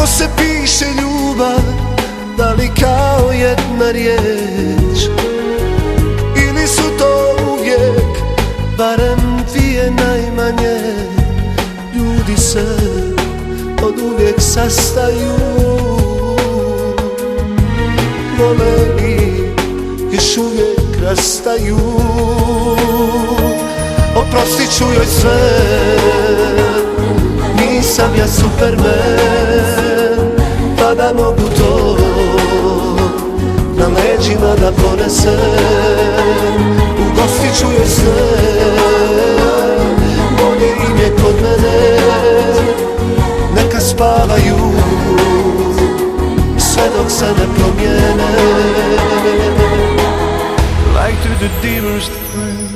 Kako se piše ljubav, da li kao jedna riječ, ili su to uvijek barem dvije najmanje? Ljudi se od uvijek sastaju, vole i još uvijek rastaju. Oprostit ću joj sve, nisam ja Superman, pa da mogu to na leđima da ponesem. Ugostit ću joj sve, bolje im je kod mene. Neka spavaju sve dok se ne promijene. Like to the dearest friend.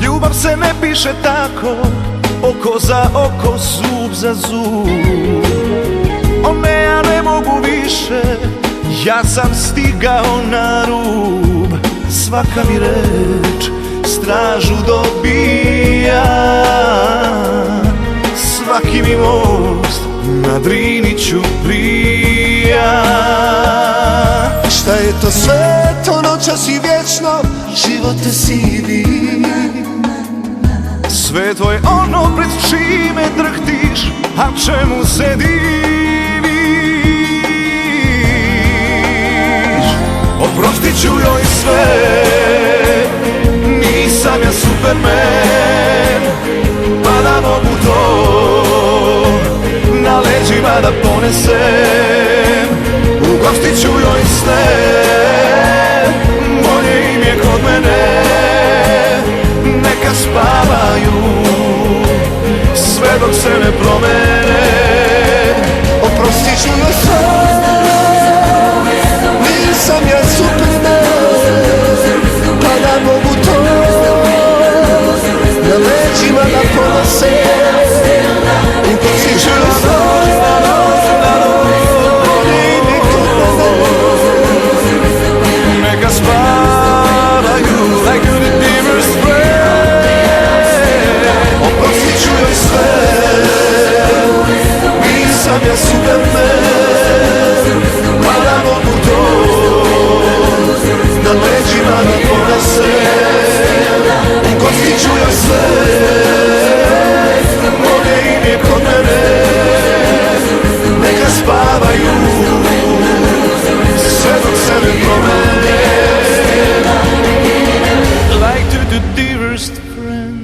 Ljubav se ne piše tako, oko za oko, zub za zub. O ne, ja ne mogu više, ja sam stigao na rub. Svaka mi reč stražu dobija, svaki mi most na Drini ću prija. Šta je to sveto, noćas i vječno, živote sivi? Sve to je ono pred čime drhtiš, a čemu se diviš. Oprostit ću joj sve, nisam ja Superman, pa da mogu to na leđima da ponesem. Ugostit ću joj sve, bolje im je kod mene. Neka spavaju sve dok se ne promene. Oprostit ću joj sve, nisam ja Superman, pa da mogu to na leđima da ponesem. Ugostit ću joj sve, bolje im je kod mene. Neka spavaju like you're the dearest friend. Oprostit ću joj sve, nisam ja Superman, pa da mogu to na leđima da ponesem. Ugostit ću joj sve, bolje im je kod mene. Neka spavaju sve dok se ne promene. Like to the dearest friend.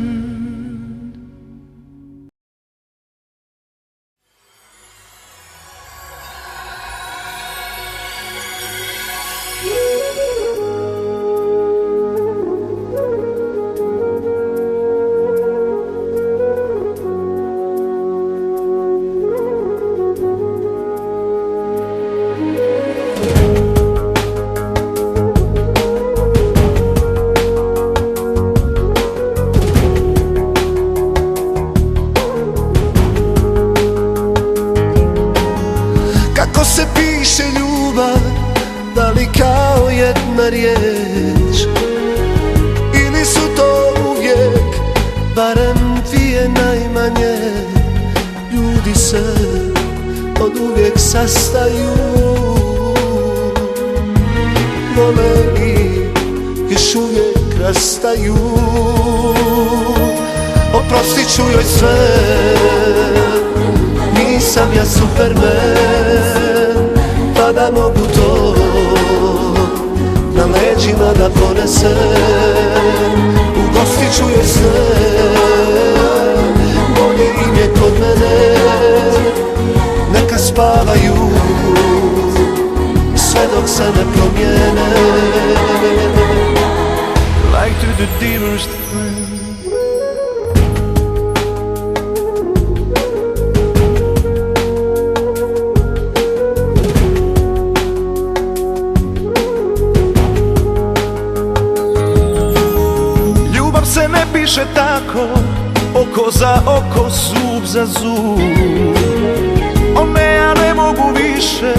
Kako se piše ljubav, da li kao jedna riječ, ili su to uvijek barem dvije najmanje? Ljudi se od uvijek sastaju, vole i još uvijek rastaju. Oprostit ću joj sve, nisam ja Superman, pa da mogu to na leđima da ponesem. Ugostit ću joj sve, bolje im je kod mene. Neka spavaju sve dok se ne promijene. Like to the dearest friend. Se ne piše tako, oko za oko, zub za zub. O ne, ja ne mogu više,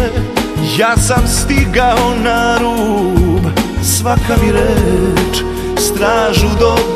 Ja sam stigao na rub, svaka mi reč stražu do